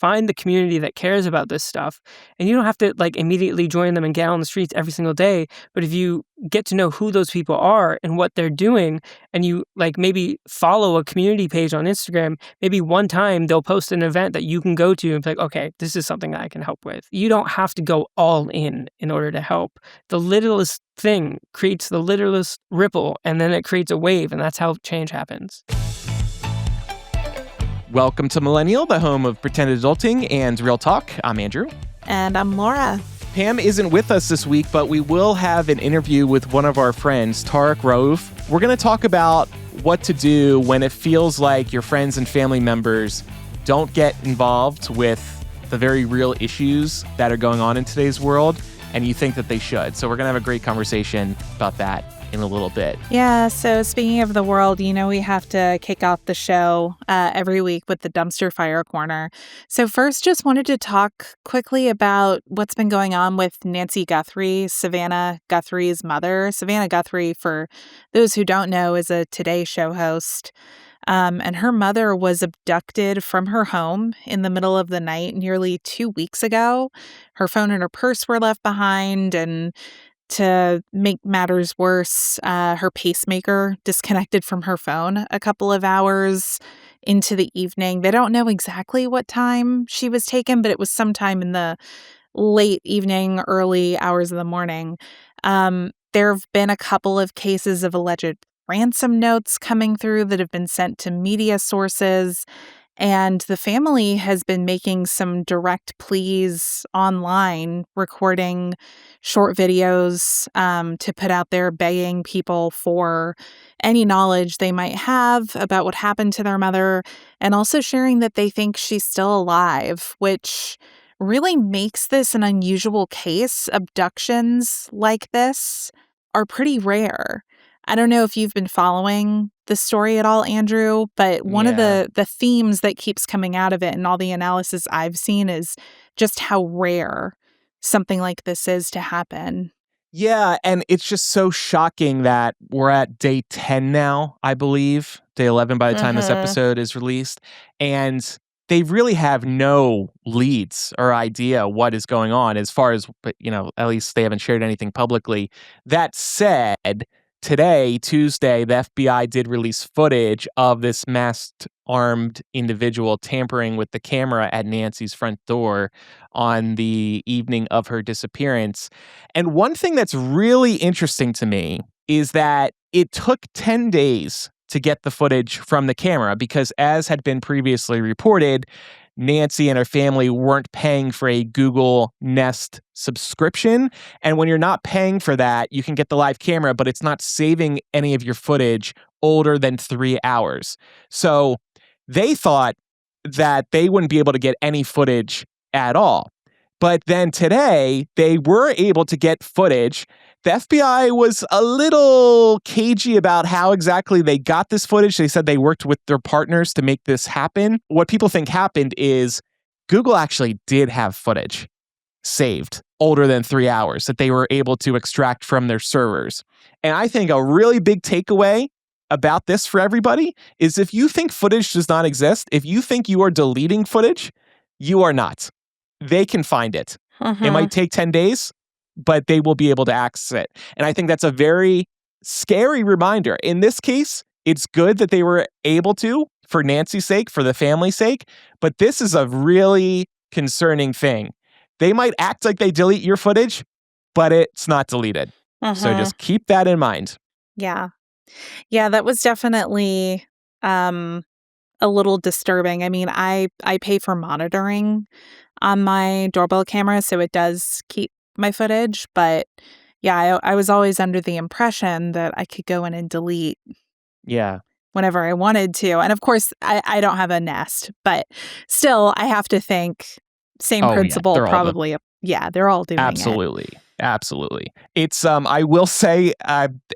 find the community that cares about this stuff. And you don't have to like immediately join them and get on the streets every single day. But if you get to know who those people are and what they're doing, and you like maybe follow a community page on Instagram, maybe one time they'll post an event that you can go to and be like, okay, this is something that I can help with. You don't have to go all in order to help. The littlest thing creates the littlest ripple, and then it creates a wave, and that's how change happens. Welcome to Millennial, the home of pretend adulting and real talk. I'm Andrew. And I'm Laura. Pam isn't with us this week, but we will have an interview with one of our friends, Tarek Rauf. We're going to talk about what to do when it feels like your friends and family members don't get involved with the very real issues that are going on in today's world, and you think that they should. So we're going to have a great conversation about that in a little bit. Yeah, so speaking of the world, we have to kick off the show every week with the Dumpster Fire Corner. So first, just wanted to talk quickly about what's been going on with Nancy Guthrie, Savannah Guthrie's mother. Savannah Guthrie, for those who don't know, is a Today Show host. And her mother was abducted from her home in the middle of the night nearly 2 weeks ago. Her phone and her purse were left behind, and to make matters worse, her pacemaker disconnected from her phone a couple of hours into the evening. They don't know exactly what time she was taken, but it was sometime in the late evening, early hours of the morning. There have been a couple of cases of alleged ransom notes coming through that have been sent to media sources. And the family has been making some direct pleas online, recording short videos to put out there, begging people for any knowledge they might have about what happened to their mother, and also sharing that they think she's still alive, which really makes this an unusual case. Abductions like this are pretty rare. I don't know if you've been following the story at all, Andrew, but one of the themes that keeps coming out of it and all the analysis I've seen is just how rare something like this is to happen. Yeah, and it's just so shocking that we're at day 10 now, I believe, day 11 by the time this episode is released, and they really have no leads or idea what is going on as far as, at least they haven't shared anything publicly. That said, today, Tuesday, the FBI did release footage of this masked armed individual tampering with the camera at Nancy's front door on the evening of her disappearance. And one thing that's really interesting to me is that it took 10 days to get the footage from the camera because, as had been previously reported, Nancy and her family weren't paying for a Google Nest subscription. And when you're not paying for that, you can get the live camera, but it's not saving any of your footage older than 3 hours. So they thought that they wouldn't be able to get any footage at all. But then today, they were able to get footage. The FBI was a little cagey about how exactly they got this footage. They said they worked with their partners to make this happen. What people think happened is Google actually did have footage saved older than 3 hours that they were able to extract from their servers. And I think a really big takeaway about this for everybody is if you think footage does not exist, if you think you are deleting footage, you are not. They can find it. It might take 10 days, but they will be able to access it. And I think that's a very scary reminder. In this case, it's good that they were able to, for Nancy's sake, for the family's sake, but this is a really concerning thing. They might act like they delete your footage, but it's not deleted. So just keep that in mind. Yeah. Yeah, that was definitely a little disturbing. I mean, I pay for monitoring on my doorbell camera, so it does keep my footage. But yeah, I was always under the impression that I could go in and delete whenever I wanted to. And of course, I don't have a Nest, but still, I have to think same principle probably. They're all doing it. Absolutely. It's, I will say,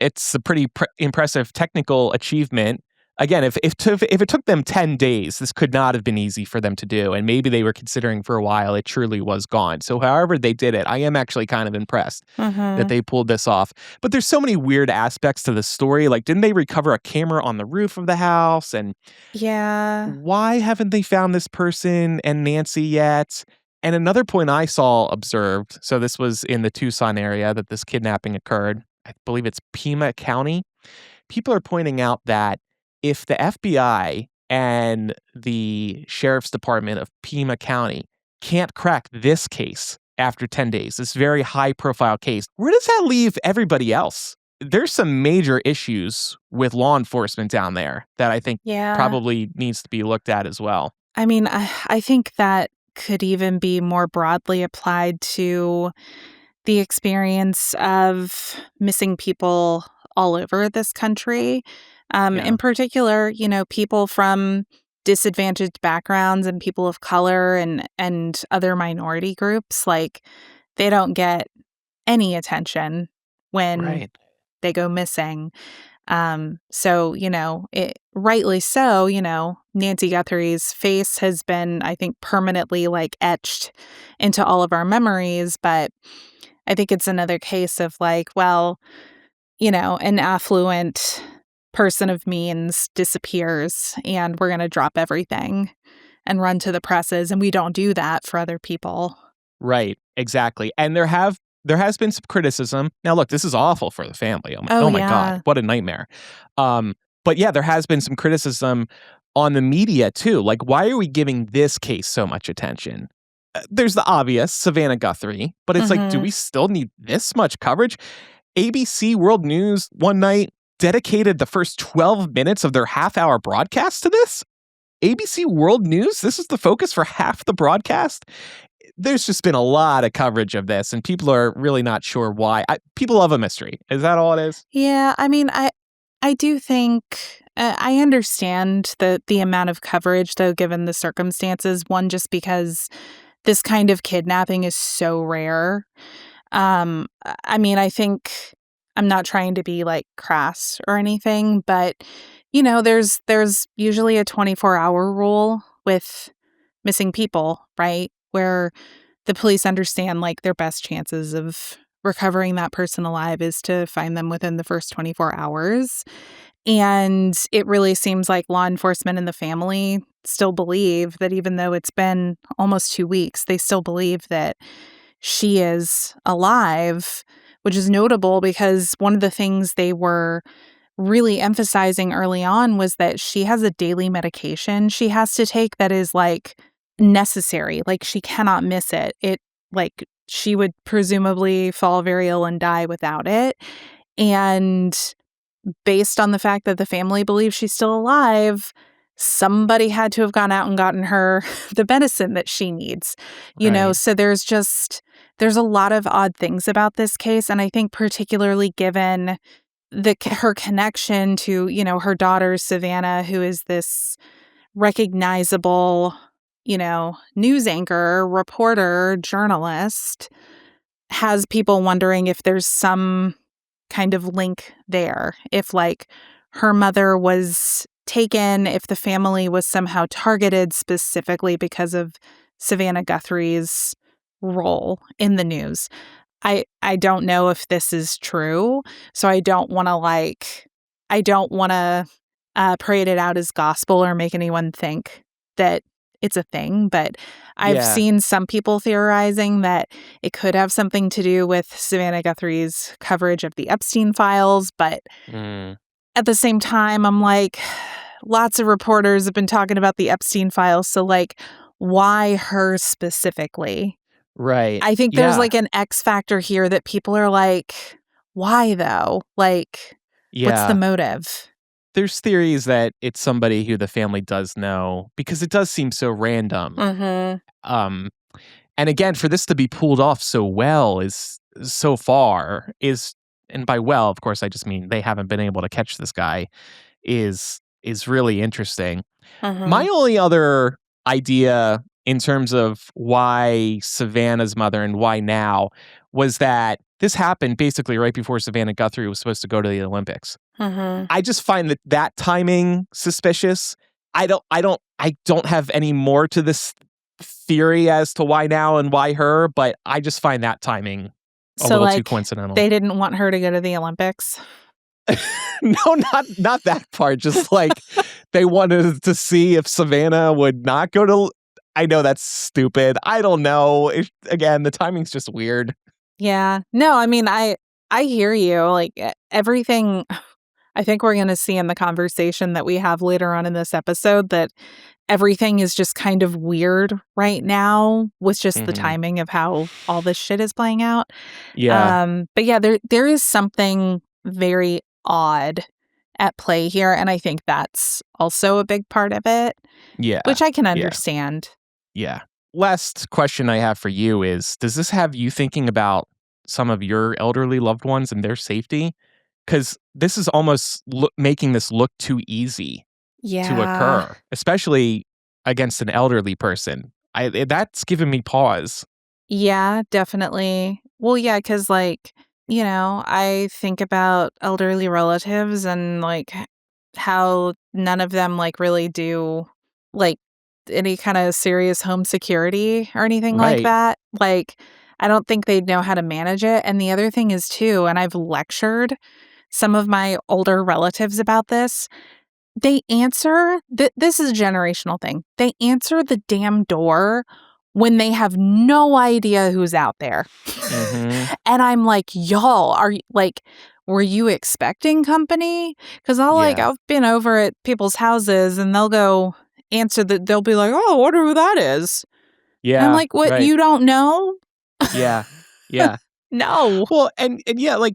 it's a pretty impressive technical achievement again, if it took them 10 days, this could not have been easy for them to do. And maybe they were considering for a while, it truly was gone. So however they did it, I am actually kind of impressed that they pulled this off. But there's so many weird aspects to the story. Like, didn't they recover a camera on the roof of the house? And Yeah. why haven't they found this person and Nancy yet? And another point I saw observed, so this was in the Tucson area that this kidnapping occurred. I believe it's Pima County. People are pointing out that if the FBI and the sheriff's department of Pima County can't crack this case after 10 days, this very high profile case, where does that leave everybody else? There's some major issues with law enforcement down there that I think probably needs to be looked at as well. I mean, I think that could even be more broadly applied to the experience of missing people all over this country. In particular, people from disadvantaged backgrounds and people of color and other minority groups, like, they don't get any attention when they go missing. So, rightly so, Nancy Guthrie's face has been, I think, permanently like etched into all of our memories. But I think it's another case of like, well, an affluent person of means disappears and we're going to drop everything and run to the presses. And we don't do that for other people. Right. Exactly. And there has been some criticism. Now, look, this is awful for the family. Oh my God, what a nightmare. But yeah, there has been some criticism on the media too. Like, why are we giving this case so much attention? There's the obvious, Savannah Guthrie, but it's like, do we still need this much coverage? ABC World News one night dedicated the first 12 minutes of their half-hour broadcast to this? ABC World News? This is the focus for half the broadcast? There's just been a lot of coverage of this, and people are really not sure why. People love a mystery. Is that all it is? Yeah, I mean, I do think I understand the amount of coverage, though, given the circumstances. One, just because this kind of kidnapping is so rare. I mean, I think I'm not trying to be like crass or anything, but there's usually a 24-hour rule with missing people, right? Where the police understand like their best chances of recovering that person alive is to find them within the first 24 hours. And it really seems like law enforcement and the family still believe that even though it's been almost 2 weeks, they still believe that she is alive, which is notable because one of the things they were really emphasizing early on was that she has a daily medication she has to take that is like necessary. Like, she cannot miss it. Like, she would presumably fall very ill and die without it. And based on the fact that the family believes she's still alive, somebody had to have gone out and gotten her the medicine that she needs, so there's a lot of odd things about this case. And I think particularly given her connection to, her daughter, Savannah, who is this recognizable, news anchor, reporter, journalist, has people wondering if there's some kind of link there. If like her mother was taken, if the family was somehow targeted specifically because of Savannah Guthrie's role in the news. I don't know if this is true, so I don't want to parade it out as gospel or make anyone think that it's a thing, but I've seen some people theorizing that it could have something to do with Savannah Guthrie's coverage of the Epstein files, but at the same time, I'm like, lots of reporters have been talking about the Epstein files, so like, why her specifically? Right. I think there's like an X factor here that people are like, why though? Like, what's the motive? There's theories that it's somebody who the family does know because it does seem so random. And again, for this to be pulled off so well and by well, of course, I just mean they haven't been able to catch this guy, is really interesting. My only other idea in terms of why Savannah's mother and why now was that this happened basically right before Savannah Guthrie was supposed to go to the Olympics. Mm-hmm. I just find that timing suspicious. I don't have any more to this theory as to why now and why her, but I just find that timing a So, little too like, coincidental. they didn't want her to go to the Olympics? No, not that part. Just like they wanted to see if Savannah would not go to. I know that's stupid. I don't know. Again, the timing's just weird. Yeah. No, I mean, I hear you. Like, everything I think we're going to see in the conversation that we have later on in this episode that everything is just kind of weird right now with just the timing of how all this shit is playing out. Yeah. But yeah, there is something very odd at play here, and I think that's also a big part of it, Yeah. which I can understand. Yeah. Last question I have for you is, does this have you thinking about some of your elderly loved ones and their safety? Because this is almost making this look too easy to occur, especially against an elderly person. That's given me pause. Yeah, definitely. Well, yeah, because, like, I think about elderly relatives and, like, how none of them, like, really do, like, any kind of serious home security or anything like Right. that. Like, I don't think they'd know how to manage it. And the other thing is, too, and I've lectured some of my older relatives about this, they answer this is a generational thing. They answer the damn door when they have no idea who's out there. And I'm like, y'all, were you expecting company? Because I've been over at people's houses and they'll go answer they'll be like, oh, I wonder who that is. And I'm Yeah. like, what, Right. you don't know? Yeah. Yeah. No. Well, and yeah, like,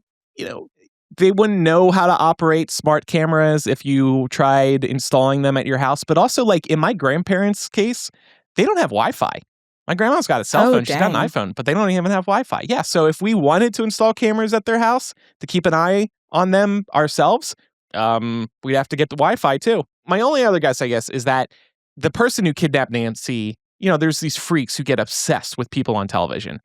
they wouldn't know how to operate smart cameras if you tried installing them at your house. But also, like, in my grandparents' case, they don't have Wi-Fi. My grandma's got a cell Oh, phone. She's got an dang. iPhone, but they don't even have Wi-Fi. Yeah. So if we wanted to install cameras at their house to keep an eye on them ourselves, we'd have to get the Wi-Fi too. My only other guess, I guess, is that the person who kidnapped Nancy, there's these freaks who get obsessed with people on television.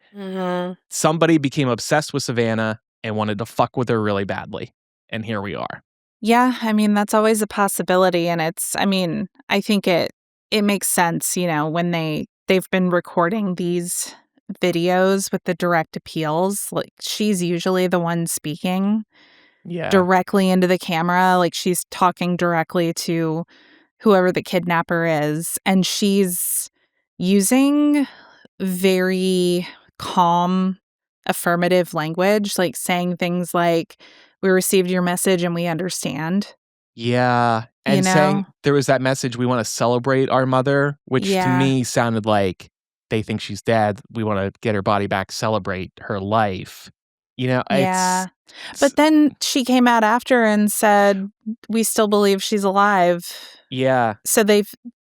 Somebody became obsessed with Savannah and wanted to fuck with her really badly. And here we are. Yeah, I mean, that's always a possibility. And I think it makes sense, when they've been recording these videos with the direct appeals. Like, she's usually the one speaking directly into the camera. Like, she's talking directly to whoever the kidnapper is. And she's using very calm, affirmative language, like saying things like, we received your message and we understand. Yeah. And saying there was that message, we want to celebrate our mother, which to me sounded like they think she's dead. We want to get her body back, celebrate her life. But then she came out after and said, we still believe she's alive. Yeah. So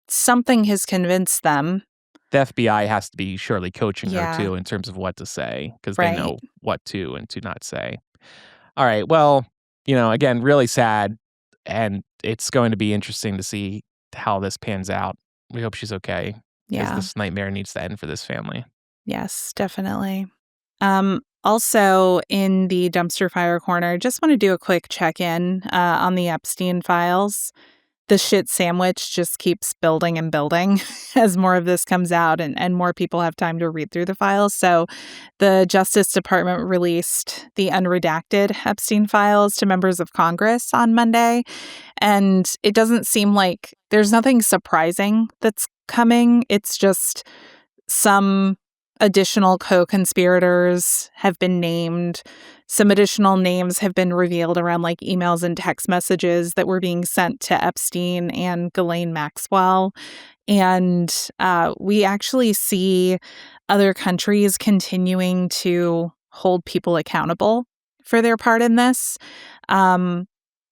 something has convinced them. The FBI has to be surely coaching her too in terms of what to say, because they know what to and to not say. All right. Well, again, really sad. And it's going to be interesting to see how this pans out. We hope she's okay. Because this nightmare needs to end for this family. Yes, definitely. Also, in the dumpster fire corner, just want to do a quick check-in on the Epstein files. The shit sandwich just keeps building and building as more of this comes out and more people have time to read through the files. So the Justice Department released the unredacted Epstein files to members of Congress on Monday. And it doesn't seem like there's nothing surprising that's coming. It's just some additional co-conspirators have been named. Some additional names have been revealed around like emails and text messages that were being sent to Epstein and Ghislaine Maxwell. And we actually see other countries continuing to hold people accountable for their part in this.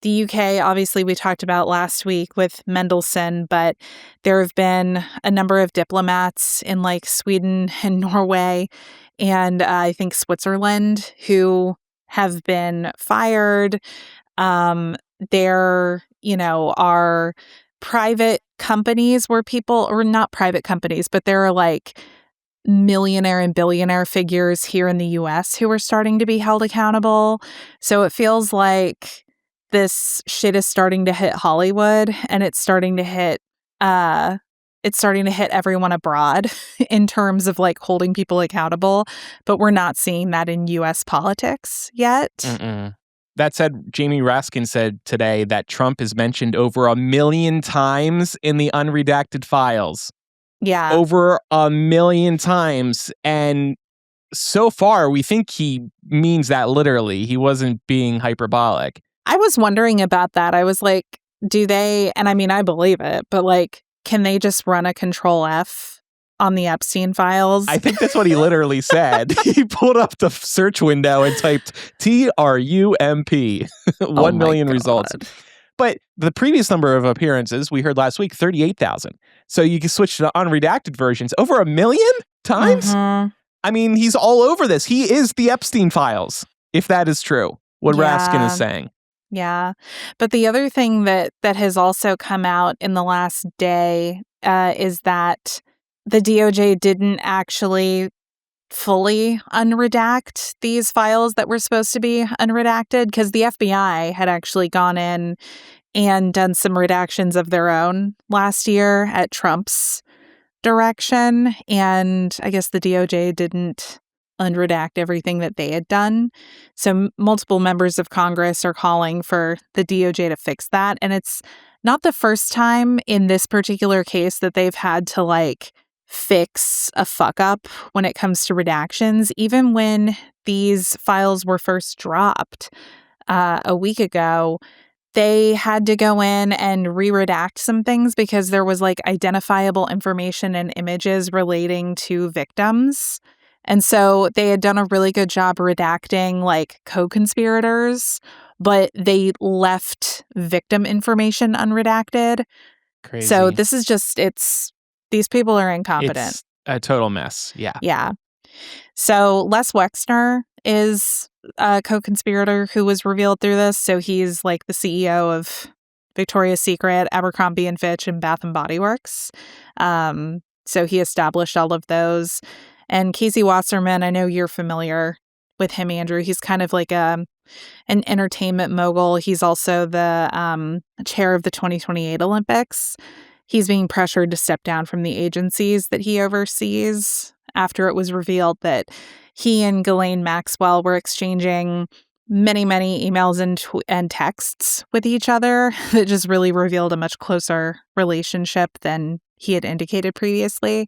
The UK, obviously, we talked about last week with Mendelsohn, but there have been a number of diplomats in like Sweden and Norway and I think Switzerland who have been fired. There, are private companies where people, or not private companies, but there are like millionaire and billionaire figures here in the US who are starting to be held accountable. So it feels like this shit is starting to hit Hollywood, and it's starting to hit everyone abroad in terms of like holding people accountable, but we're not seeing that in US politics yet. Mm-mm. That said, Jamie Raskin said today that Trump is mentioned over 1 million times in the unredacted files. Yeah. Over 1 million times. And so far, we think he means that literally. He wasn't being hyperbolic. I was wondering about that. I was like, do they, and I mean, I believe it, but like, can they just run a Control F on the Epstein files? I think that's what he literally said. He pulled up the search window and typed TRUMP, 1 million results. But the previous number of appearances we heard last week, 38,000. So you can switch to unredacted versions. Over 1 million times? Mm-hmm. I mean, he's all over this. He is the Epstein files, if that is true, what Raskin is saying. Yeah. But the other thing that has also come out in the last day is that the DOJ didn't actually fully unredact these files that were supposed to be unredacted, because the FBI had actually gone in and done some redactions of their own last year at Trump's direction. And I guess the DOJ didn't unredact everything that they had done. So multiple members of Congress are calling for the DOJ to fix that. And it's not the first time in this particular case that they've had to like fix a fuck up when it comes to redactions. Even when these files were first dropped a week ago, they had to go in and re-redact some things because there was like identifiable information and images relating to victims. And so they had done a really good job redacting like co-conspirators, but they left victim information unredacted. Crazy. So this is just, these people are incompetent. It's a total mess. Yeah. Yeah. So Les Wexner is a co-conspirator who was revealed through this. So he's like the CEO of Victoria's Secret, Abercrombie & Fitch, and Bath & Body Works. So he established all of those. And Casey Wasserman, I know you're familiar with him, Andrew. He's kind of like an entertainment mogul. He's also the chair of the 2028 Olympics. He's being pressured to step down from the agencies that he oversees after it was revealed that he and Ghislaine Maxwell were exchanging many, many emails and texts with each other that just really revealed a much closer relationship than he had indicated previously.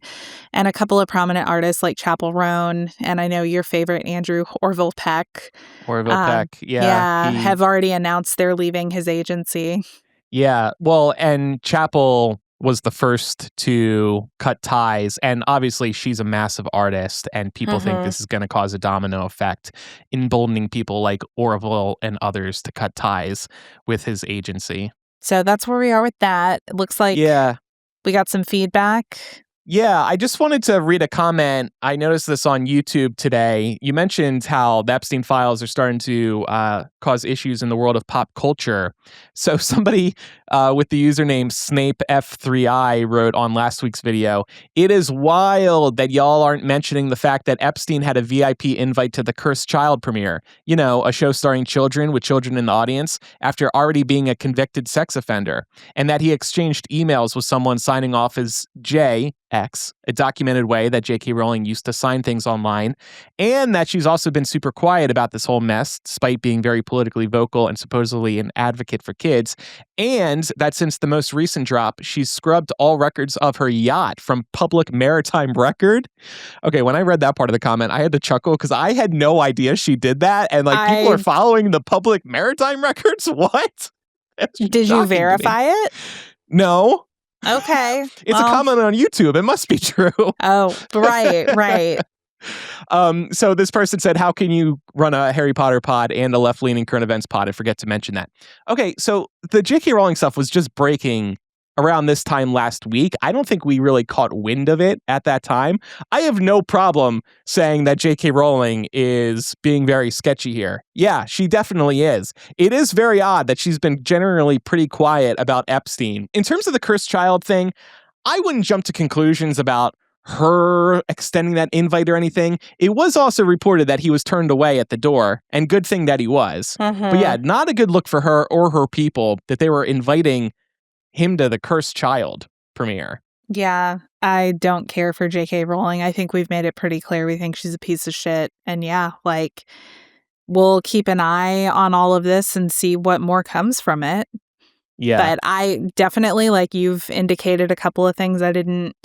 And a couple of prominent artists like Chappell Roan, and I know your favorite, Andrew, Orville Peck. Yeah. Have already announced they're leaving his agency. Yeah. Well, and Chappell was the first to cut ties. And obviously she's a massive artist, and people think this is going to cause a domino effect, emboldening people like Orville and others to cut ties with his agency. So that's where we are with that. It looks like we got some feedback. Yeah, I just wanted to read a comment. I noticed this on YouTube today. You mentioned how the Epstein files are starting to cause issues in the world of pop culture. So somebody with the username SnapeF3I wrote on last week's video, "It is wild that y'all aren't mentioning the fact that Epstein had a VIP invite to the Cursed Child premiere. You know, a show starring children with children in the audience after already being a convicted sex offender. And that he exchanged emails with someone signing off as J.X., a documented way that J.K. Rowling used to sign things online, and that she's also been super quiet about this whole mess, despite being very politically vocal and supposedly an advocate for kids, and that since the most recent drop, she's scrubbed all records of her yacht from public maritime record." Okay, when I read that part of the comment, I had to chuckle because I had no idea she did that, and like people are following the public maritime records? What? Did you verify it? No. Okay. It's a comment on YouTube. It must be true. Oh, right. So this person said, "How can you run a Harry Potter pod and a left-leaning current events pod and forget to mention that?" Okay, so the J.K. Rowling stuff was just breaking around this time last week. I don't think we really caught wind of it at that time. I have no problem saying that J.K. Rowling is being very sketchy here. Yeah, she definitely is. It is very odd that she's been generally pretty quiet about Epstein. In terms of the Cursed Child thing, I wouldn't jump to conclusions about her extending that invite or anything. It was also reported that he was turned away at the door, and good thing that he was. But yeah, not a good look for her or her people that they were inviting him to the Cursed Child premiere. Yeah, I don't care for J.K. Rowling. I think we've made it pretty clear we think she's a piece of shit. And yeah, like, we'll keep an eye on all of this and see what more comes from it. Yeah. But I definitely, like, you've indicated a couple of things I didn't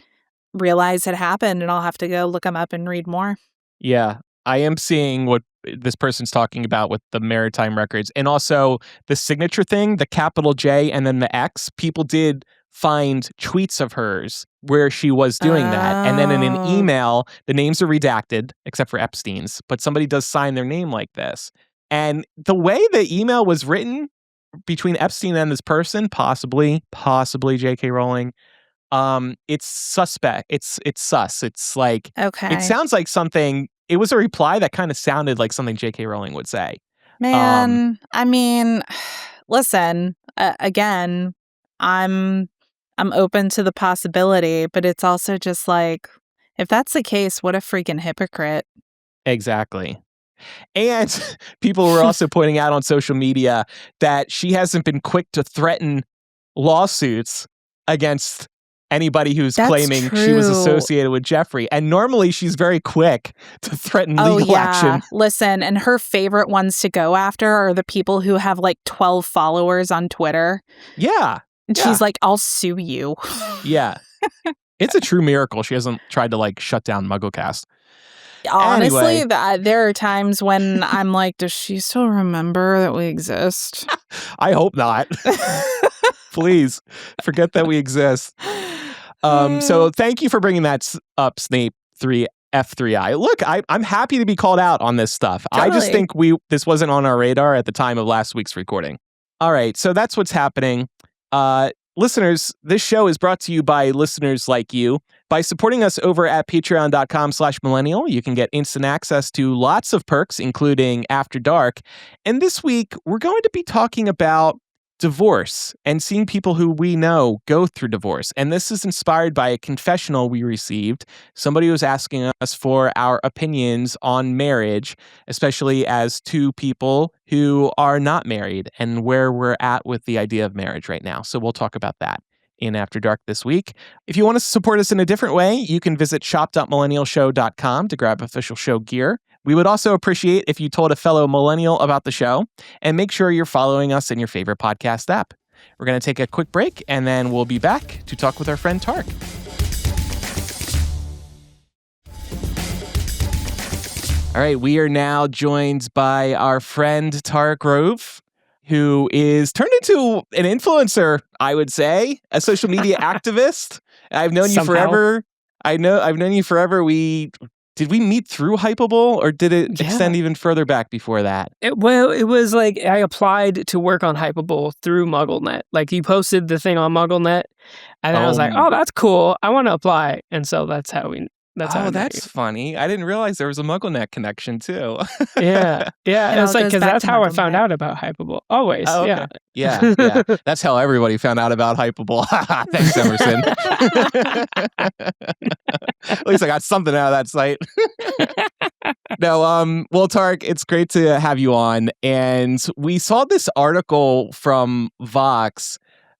realize had happened, and I'll have to go look them up and read more. Yeah. I am seeing what this person's talking about with the maritime records, and also the signature thing, the capital J and then the X. People did find tweets of hers where she was doing that. And then in an Oh. email, the names are redacted, except for Epstein's, but somebody does sign their name like this. And the way the email was written between Epstein and this person, possibly J.K. Rowling, it's suspect. It's sus. It's like, Okay. it sounds like something, it was a reply that kind of sounded like something J.K. Rowling would say. Man, I mean, listen, again, I'm open to the possibility, but it's also just like, if that's the case, what a freaking hypocrite. Exactly. And people were also pointing out on social media that she hasn't been quick to threaten lawsuits against anybody who's That's claiming she was true. associated with Jeffrey. And normally she's very quick to threaten legal action. Listen, and her favorite ones to go after are the people who have like 12 followers on Twitter. Yeah. And she's like, I'll sue you. Yeah. It's a true miracle she hasn't tried to like shut down MuggleCast. Honestly, Anyway. there are times when I'm like, does she still remember that we exist? I hope not. Please forget that we exist. So thank you for bringing that up, Snape 3 F3I. Look, I'm happy to be called out on this stuff. Totally. I just think this wasn't on our radar at the time of last week's recording. All right, so that's what's happening. Listeners, this show is brought to you by listeners like you. By supporting us over at patreon.com/millennial, you can get instant access to lots of perks, including After Dark. And this week, we're going to be talking about divorce and seeing people who we know go through divorce. And this is inspired by a confessional we received. Somebody was asking us for our opinions on marriage, especially as two people who are not married and where we're at with the idea of marriage right now. So we'll talk about that in After Dark this week. If you want to support us in a different way, you can visit shop.millennialshow.com to grab official show gear. We would also appreciate if you told a fellow millennial about the show, and make sure you're following us in your favorite podcast app. We're going to take a quick break, and then we'll be back to talk with our friend Tark. All right, we are now joined by our friend Tark Grove, who is turned into an influencer, I would say, a social media activist. I've known you forever. I've known you forever. Did we meet through Hypable, or did it extend even further back before that? It was like I applied to work on Hypable through MuggleNet. Like, you posted the thing on MuggleNet, and then I was like, oh, that's cool. I want to apply. And so that's how we... That's funny. I didn't realize there was a MuggleNet connection too. Yeah. It It's all like, goes because back that's to how I MuggleNet. found out about Hypable. Always. Oh, okay. Yeah. That's how everybody found out about Hypable. Thanks, Emerson. At least I got something out of that site. No, well, Tark, it's great to have you on. And we saw this article from Vox.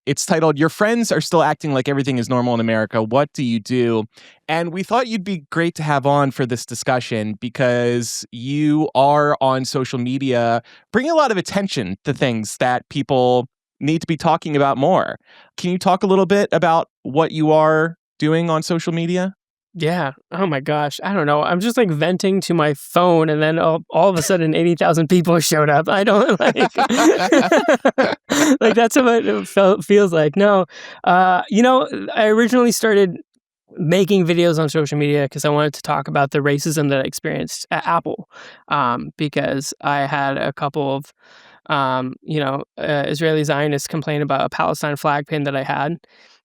It's titled, "Your Friends Are Still Acting Like Everything is Normal in America. What do you do?" And we thought you'd be great to have on for this discussion because you are on social media bringing a lot of attention to things that people need to be talking about more. Can you talk a little bit about what you are doing on social media? Yeah. Oh my gosh. I don't know. I'm just like venting to my phone, and then all of a sudden 80,000 people showed up. I don't like like that's what it feels like. No. I originally started making videos on social media because I wanted to talk about the racism that I experienced at Apple, because I had a couple of Israeli Zionists complain about a Palestine flag pin that I had.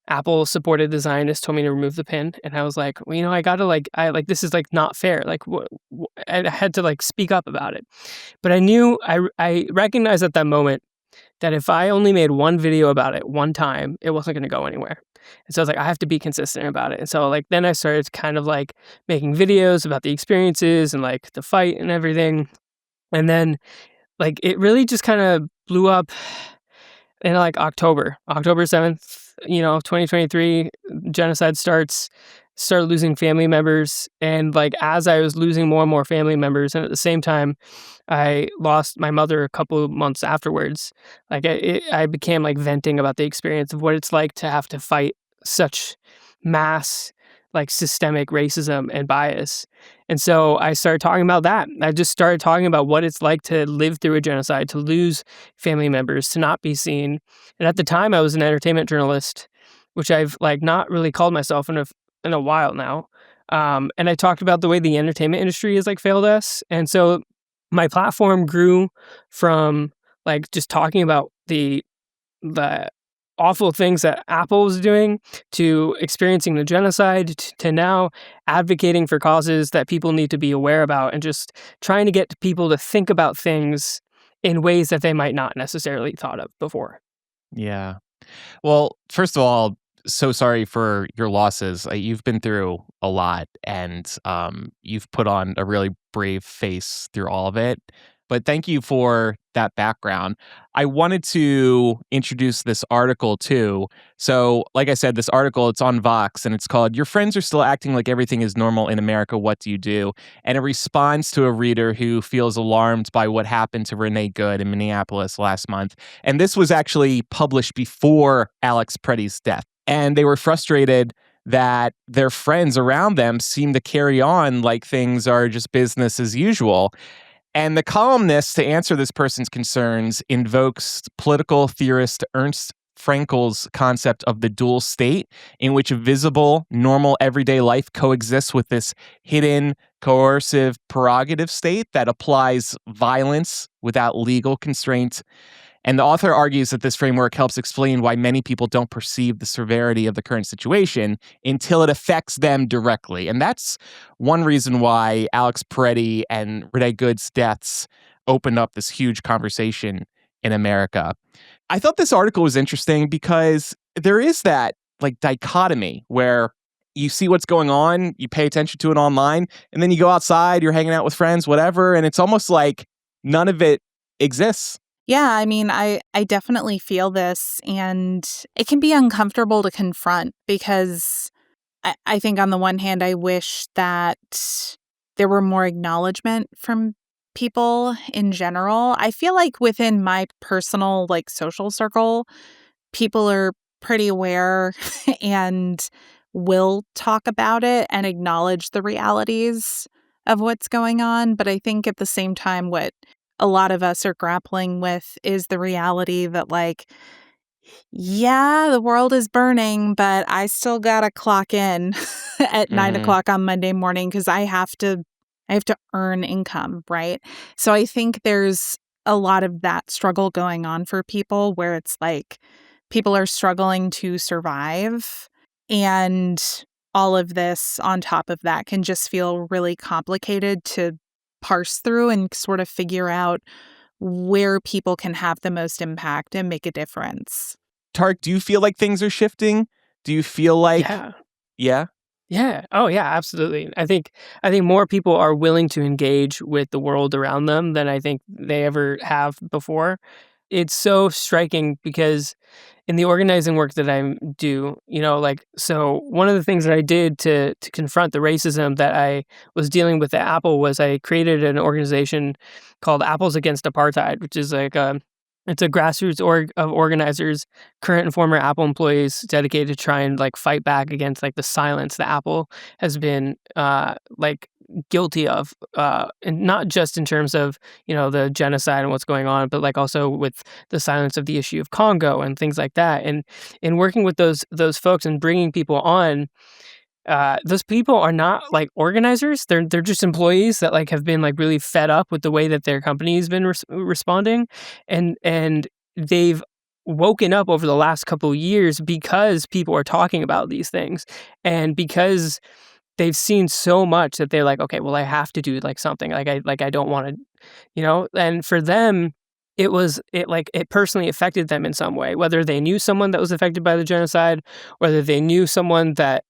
Apple supported the Zionists, told me to remove the pin, and I was like, well, I gotta this is like not fair. Like, I had to like speak up about it. But I recognized at that moment that if I only made one video about it one time, it wasn't going to go anywhere. And so I was like, I have to be consistent about it. And so like then I started kind of like making videos about the experiences and like the fight and everything. And then like it really just kind of blew up in like October 7th, 2023, genocide started losing family members. And like as I was losing more and more family members, and at the same time, I lost my mother a couple of months afterwards. Like I became like venting about the experience of what it's like to have to fight such mass, like systemic racism and bias. And so I started talking about that. I just started talking about what it's like to live through a genocide, to lose family members, to not be seen. And at the time, I was an entertainment journalist, which I've like not really called myself in a while now. And I talked about the way the entertainment industry has like failed us. And so my platform grew from like just talking about the awful things that Apple was doing to experiencing the genocide to now advocating for causes that people need to be aware about and just trying to get people to think about things in ways that they might not necessarily thought of before. Yeah. Well, first of all, so sorry for your losses. You've been through a lot, and you've put on a really brave face through all of it. But thank you for that background. I wanted to introduce this article too. So, like I said, this article, it's on Vox, and it's called "Your Friends Are Still Acting Like Everything is Normal in America. What Do You Do?" And it responds to a reader who feels alarmed by what happened to Renee Good in Minneapolis last month. And this was actually published before Alex Preddy's death. And they were frustrated that their friends around them seem to carry on like things are just business as usual. And the columnist, to answer this person's concerns, invokes political theorist Ernst Frankel's concept of the dual state, in which a visible, normal, everyday life coexists with this hidden, coercive, prerogative state that applies violence without legal constraint. And the author argues that this framework helps explain why many people don't perceive the severity of the current situation until it affects them directly. And that's one reason why Alex Preddy and Renee Good's deaths opened up this huge conversation in America. I thought this article was interesting because there is that like dichotomy where you see what's going on, you pay attention to it online, and then you go outside, you're hanging out with friends, whatever, and it's almost like none of it exists. Yeah, I mean, I definitely feel this, and it can be uncomfortable to confront because I think on the one hand, I wish that there were more acknowledgement from people in general. I feel like within my personal, like, social circle, people are pretty aware and will talk about it and acknowledge the realities of what's going on. But I think at the same time, what a lot of us are grappling with is the reality that, like, yeah, the world is burning, but I still gotta clock in at 9 o'clock on Monday morning because I have to earn income, right? So I think there's a lot of that struggle going on for people where it's like people are struggling to survive, and all of this on top of that can just feel really complicated to parse through and sort of figure out where people can have the most impact and make a difference. Tark, do you feel like things are shifting? Do you feel like Yeah? Yeah. Oh, yeah, absolutely. I think more people are willing to engage with the world around them than I think they ever have before. It's so striking because in the organizing work that I do, like, so one of the things that I did to confront the racism that I was dealing with at Apple was I created an organization called Apples Against Apartheid, which is like it's a grassroots org of organizers, current and former Apple employees dedicated to try and like fight back against like the silence that Apple has been like guilty of, and not just in terms of the genocide and what's going on, but like also with the silence of the issue of Congo and things like that. And in working with those folks and bringing people on, those people are not like organizers. They're just employees that like have been like really fed up with the way that their company's been responding, and they've woken up over the last couple of years because people are talking about these things, and because they've seen so much that they're like, okay, well, I have to do like something. Like I don't want to, and for them, it personally affected them in some way, whether they knew someone that was affected by the genocide, whether they knew someone that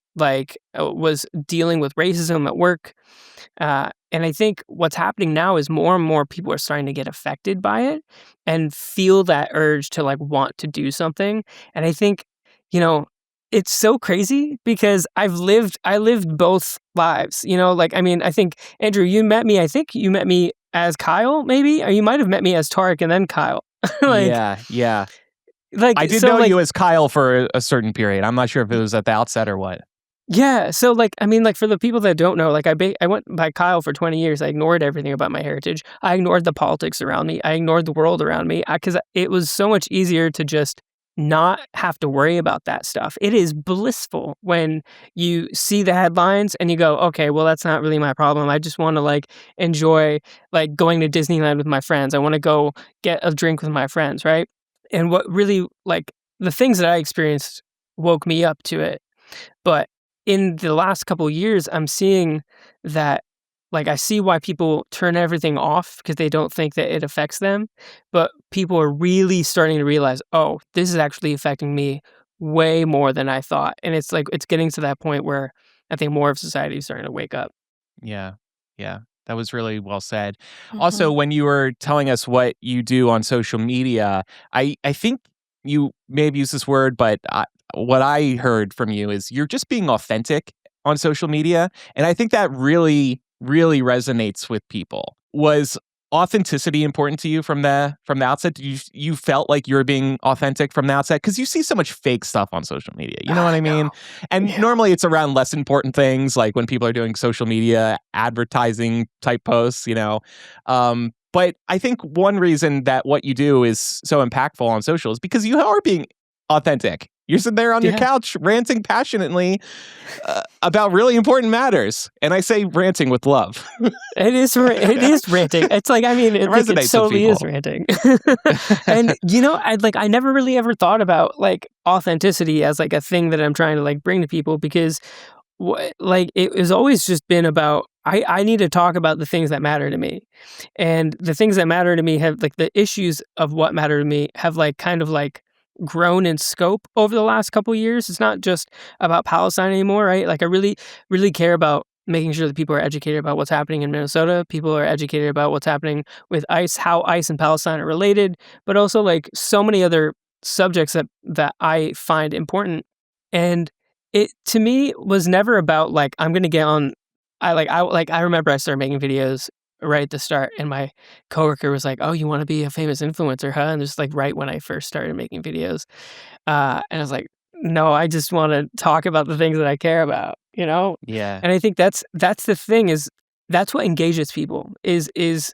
was dealing with racism at work. And I think what's happening now is more and more people are starting to get affected by it and feel that urge to like want to do something. And I think, you know, it's so crazy because I lived both lives, you know, like, I mean, I think Andrew, I think you met me as Kyle, maybe, or you might have met me as Tarek and then Kyle. like, Yeah. like, I did so know like, you as Kyle for a certain period. I'm not sure if it was at the outset or what. yeah. So like, I mean, like for the people that don't know, like I went by Kyle for 20 years. I ignored everything about my heritage. I ignored the politics around me. I ignored the world around me because it was so much easier to just not have to worry about that stuff. It is blissful when you see the headlines and you go, okay, well, that's not really my problem. I just want to like enjoy like going to Disneyland with my friends. I want to go get a drink with my friends, right? And what really like the things that I experienced woke me up to it. But in the last couple of years, I'm seeing that, like, I see why people turn everything off because they don't think that it affects them. But people are really starting to realize, oh, this is actually affecting me way more than I thought. And it's like, it's getting to that point where I think more of society is starting to wake up. Yeah. That was really well said. Also, Mhm. when you were telling us what you do on social media, I think you may have used this word, but what I heard from you is you're just being authentic on social media. And I think that really, really resonates with people. Was authenticity important to you from the outset? Did you felt like you were being authentic from the outset? Because you see so much fake stuff on social media. You know what I I mean? know. And Yeah. normally it's around less important things, like when people are doing social media advertising type posts, you know. But I think one reason that what you do is so impactful on social is because you are being authentic. You're sitting there on your Yeah. couch ranting passionately about really important matters. And I say ranting with love. It is ranting. It's like, I mean, It it resonates with totally is people. ranting. And you know, I never really ever thought about like authenticity as like a thing that I'm trying to like bring to people because like it has always just been about I need to talk about the things that matter to me. And the things that matter to me have like the issues of what matter to me have like kind of like grown in scope over the last couple years. It's not just about Palestine anymore, right? Like I really, really care about making sure that people are educated about what's happening in Minnesota. People are educated about what's happening with ICE, how ICE and Palestine are related, but also like so many other subjects that I find important. And it to me was never about like I'm gonna get on. I remember I started making videos right at the start, and my coworker was like, "Oh, you want to be a famous influencer, huh?" And just like right when I first started making videos, and I was like, "No, I just want to talk about the things that I care about," you know. Yeah. And I think that's the thing is that's what engages people is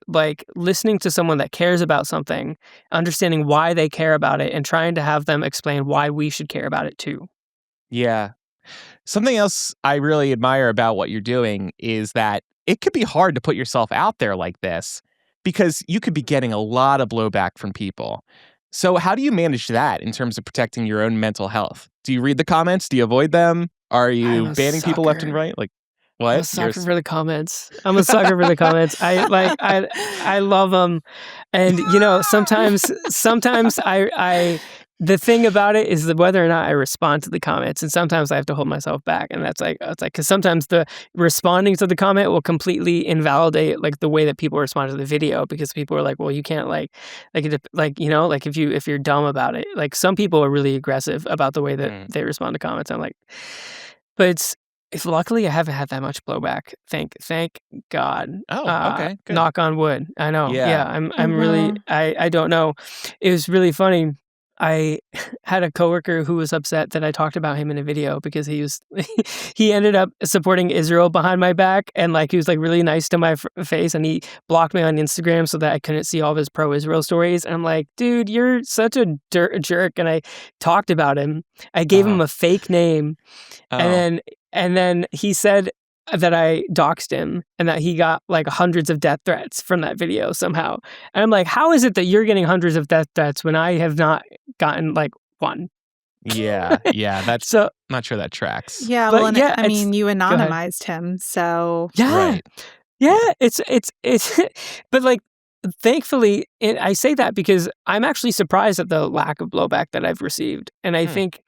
like listening to someone that cares about something, understanding why they care about it, and trying to have them explain why we should care about it too. Yeah. Something else I really admire about what you're doing is that it could be hard to put yourself out there like this because you could be getting a lot of blowback from people. So, how do you manage that in terms of protecting your own mental health? Do you read the comments? Do you avoid them? Are I'm you a banning people left and sucker. right? Like, I'm a what? sucker for the comments. I'm a sucker for the comments. I love them, and you know sometimes I the thing about it is that whether or not I respond to the comments, and sometimes I have to hold myself back, and that's like it's like because sometimes the responding to the comment will completely invalidate like the way that people respond to the video because people are like, well, you can't like you know like if you're dumb about it, like some people are really aggressive about the way that Mm. they respond to comments. I'm like, but it's luckily, I haven't had that much blowback. Thank God. Oh, okay, good. Knock on wood. I know. Yeah, Yeah. I'm really Mhm. I don't know. It was really funny. I had a coworker who was upset that I talked about him in a video because he was he ended up supporting Israel behind my back and like he was like really nice to my face and he blocked me on Instagram so that I couldn't see all of his pro-Israel stories. And I'm like, dude, you're such a jerk. And I talked about him. I gave him Uh-huh. a fake name and Oh, then he said that I doxed him and that he got like hundreds of death threats from that video somehow. And I'm like, how is it that you're getting hundreds of death threats when I have not gotten like one? yeah. That's So, not sure that tracks. Yeah, well, but and yeah, I it's mean, you go ahead. anonymized him, so Yeah, Right. yeah, it's but like thankfully, I say that because I'm actually surprised at the lack of blowback that I've received. And I think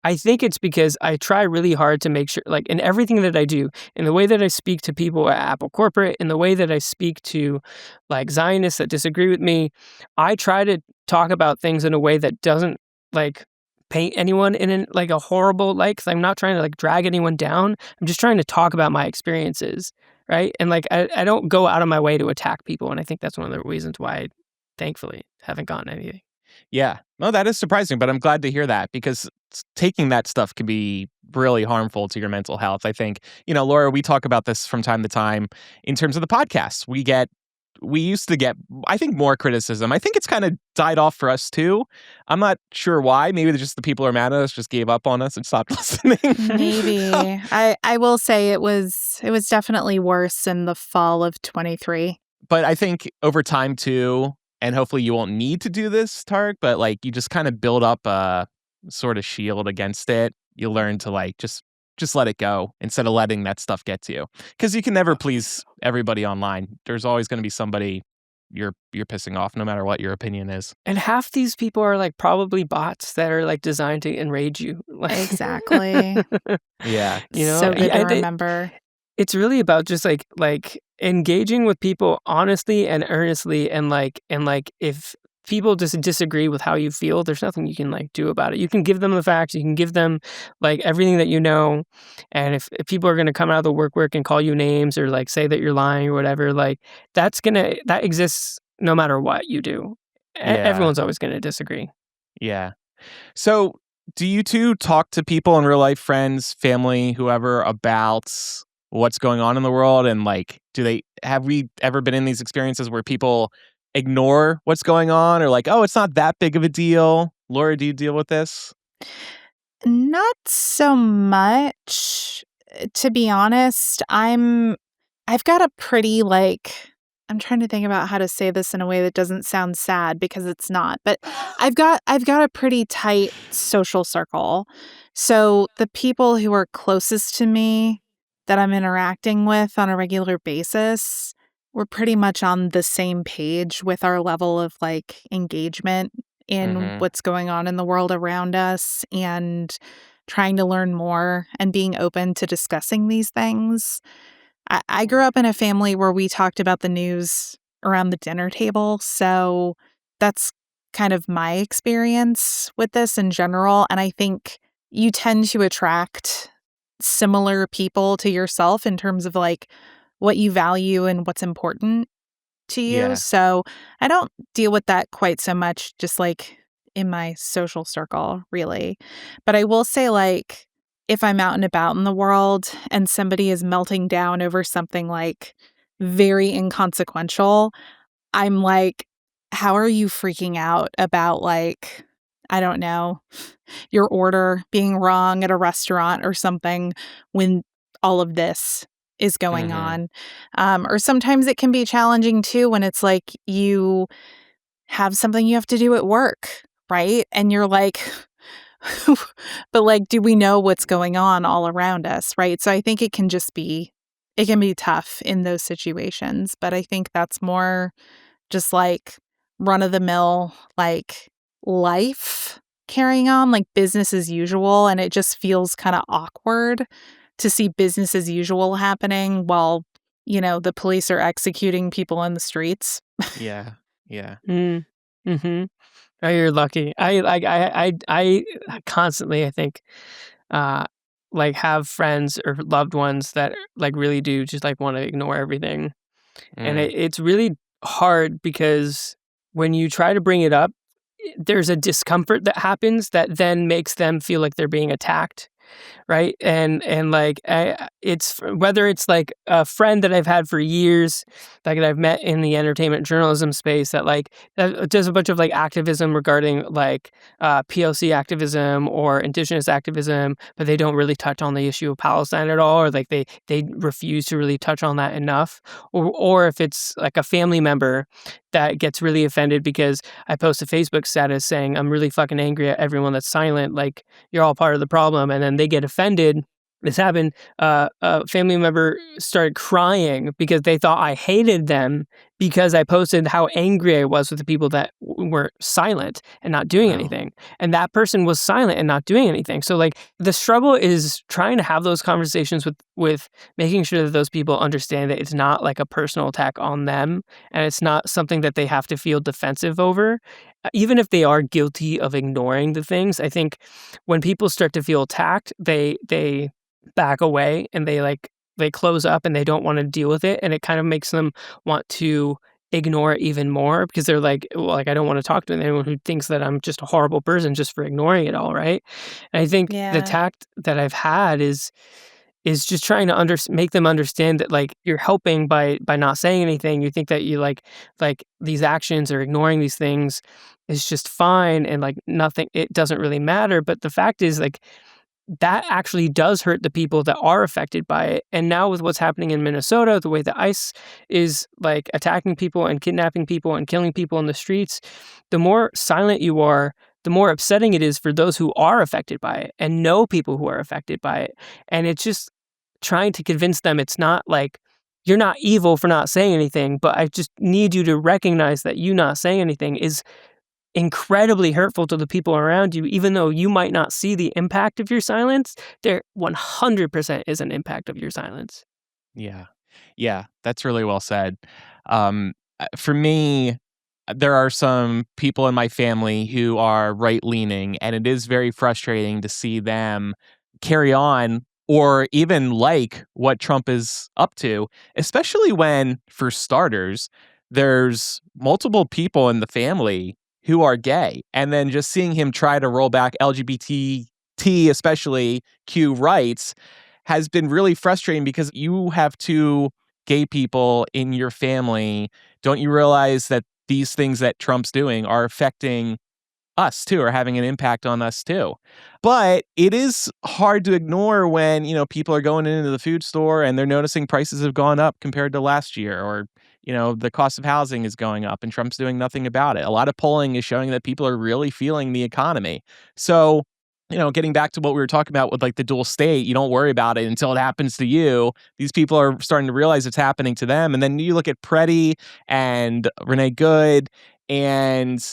it's because I try really hard to make sure, like, in everything that I do, in the way that I speak to people at Apple Corporate, in the way that I speak to, like, Zionists that disagree with me, I try to talk about things in a way that doesn't, like, paint anyone in like a horrible light, 'cause I'm not trying to, like, drag anyone down. I'm just trying to talk about my experiences. Right? And, like, I don't go out of my way to attack people, and I think that's one of the reasons why I, thankfully, haven't gotten anything. Yeah. No, that is surprising, but I'm glad to hear that because taking that stuff can be really harmful to your mental health. I think, Laura, we talk about this from time to time in terms of the podcast. We used to get, I think, more criticism. I think it's kind of died off for us too. I'm not sure why. Maybe just the people who are mad at us just gave up on us and stopped listening. Maybe. I will say it was definitely worse in the fall of 23. But I think over time too, and hopefully you won't need to do this, Tarek, but like you just kind of build up a sort of shield against it. You learn to like just let it go instead of letting that stuff get to you. Because you can never please everybody online. There's always going to be somebody you're pissing off, no matter what your opinion is. And half these people are like probably bots that are like designed to enrage you. Exactly. Yeah. So good to remember. It's really about just like engaging with people honestly and earnestly, and like if people just disagree with how you feel, there's nothing you can like do about it. You can give them the facts, you can give them like everything that you know, and if people are gonna come out of the work and call you names or like say that you're lying or whatever, like that exists no matter what you do. Everyone's always gonna disagree. Yeah. So do you two talk to people in real life, friends, family, whoever, about what's going on in the world? And like, have we ever been in these experiences where people ignore what's going on, or like, oh, it's not that big of a deal? Laura, do you deal with this? Not so much. To be honest, I've got a pretty I'm trying to think about how to say this in a way that doesn't sound sad because it's not. But I've got a pretty tight social circle. So the people who are closest to me that I'm interacting with on a regular basis, we're pretty much on the same page with our level of like engagement in what's going on in the world around us and trying to learn more and being open to discussing these things. I grew up in a family where we talked about the news around the dinner table, so that's kind of my experience with this in general, and I think you tend to attract similar people to yourself in terms of like what you value and what's important to you. Yeah. So I don't deal with that quite so much just like in my social circle, really. But I will say, like, if I'm out and about in the world and somebody is melting down over something like very inconsequential, I'm like, how are you freaking out about like, I don't know, your order being wrong at a restaurant or something when all of this is going on? Or sometimes it can be challenging too when it's like you have something you have to do at work, right? And you're like, but like, do we know what's going on all around us, right? So I think it can be tough in those situations. But I think that's more just like run of the mill, like life carrying on, like business as usual. And it just feels kind of awkward to see business as usual happening while, the police are executing people in the streets. Yeah. Yeah. Mm-hmm. Oh, you're lucky. I constantly, I think, like have friends or loved ones that like really do just like want to ignore everything. And it's really hard because when you try to bring it up, there's a discomfort that happens that then makes them feel like they're being attacked. Right. And like, it's whether it's like a friend that I've had for years, like that I've met in the entertainment journalism space that like does a bunch of like activism regarding like POC activism or indigenous activism, but they don't really touch on the issue of Palestine at all, or like they refuse to really touch on that enough. Or if it's like a family member that gets really offended because I post a Facebook status saying I'm really fucking angry at everyone that's silent, like you're all part of the problem, and then they get offended this happened. A family member started crying because they thought I hated them because I posted how angry I was with the people that were silent and not doing Wow. anything. And that person was silent and not doing anything. So like the struggle is trying to have those conversations with making sure that those people understand that it's not like a personal attack on them and it's not something that they have to feel defensive over. Even if they are guilty of ignoring the things, I think when people start to feel attacked, they back away and they close up and they don't want to deal with it, and it kind of makes them want to ignore it even more because they're like, well, like I don't want to talk to anyone who thinks that I'm just a horrible person just for ignoring it all, right? And I think the Yeah. tact that I've had is just trying to make them understand that like you're helping by not saying anything. You think that you like these actions or ignoring these things is just fine and like nothing, it doesn't really matter. But the fact is like that actually does hurt the people that are affected by it. And now with what's happening in Minnesota, the way that ICE is like attacking people and kidnapping people and killing people in the streets, the more silent you are, the more upsetting it is for those who are affected by it and know people who are affected by it. And it's just trying to convince them it's not like you're not evil for not saying anything, but I just need you to recognize that you not saying anything is incredibly hurtful to the people around you. Even though you might not see the impact of your silence, there 100% is an impact of your silence. Yeah. Yeah, that's really well said. For me, there are some people in my family who are right leaning, and it is very frustrating to see them carry on or even like what Trump is up to, especially when, for starters, there's multiple people in the family who are gay. And then just seeing him try to roll back LGBT, especially Q rights, has been really frustrating because you have two gay people in your family. Don't you realize that these things that Trump's doing are affecting us too, or having an impact on us too? But it is hard to ignore when, people are going into the food store and they're noticing prices have gone up compared to last year, or, the cost of housing is going up and Trump's doing nothing about it. A lot of polling is showing that people are really feeling the economy. So, getting back to what we were talking about with like the dual state, you don't worry about it until it happens to you. These people are starting to realize it's happening to them. And then you look at Preddy and Renee Good, and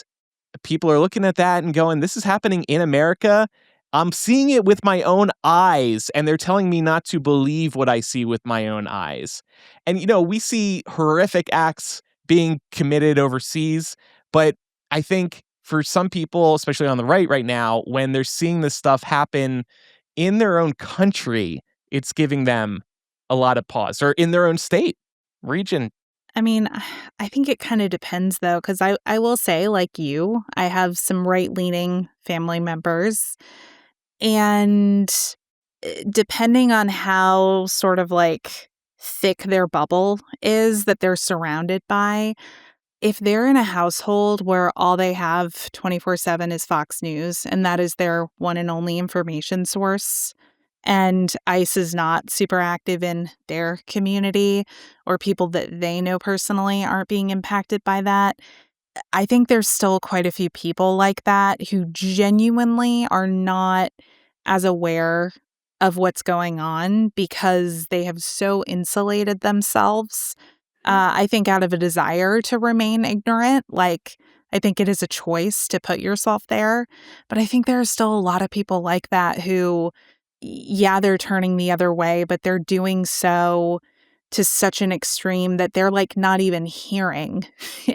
people are looking at that and going, this is happening in America. I'm seeing it with my own eyes, and they're telling me not to believe what I see with my own eyes. And, we see horrific acts being committed overseas, but I think for some people, especially on the right now, when they're seeing this stuff happen in their own country, it's giving them a lot of pause, or in their own state, region. I mean, I think it kind of depends, though, because I will say, like you, I have some right-leaning family members. And depending on how sort of like thick their bubble is that they're surrounded by, if they're in a household where all they have 24/7 is Fox News, and that is their one and only information source, and ICE is not super active in their community, or people that they know personally aren't being impacted by that, I think there's still quite a few people like that who genuinely are not as aware of what's going on because they have so insulated themselves. I think out of a desire to remain ignorant, like I think it is a choice to put yourself there. But I think there are still a lot of people like that who, yeah, they're turning the other way, but they're doing so to such an extreme that they're like not even hearing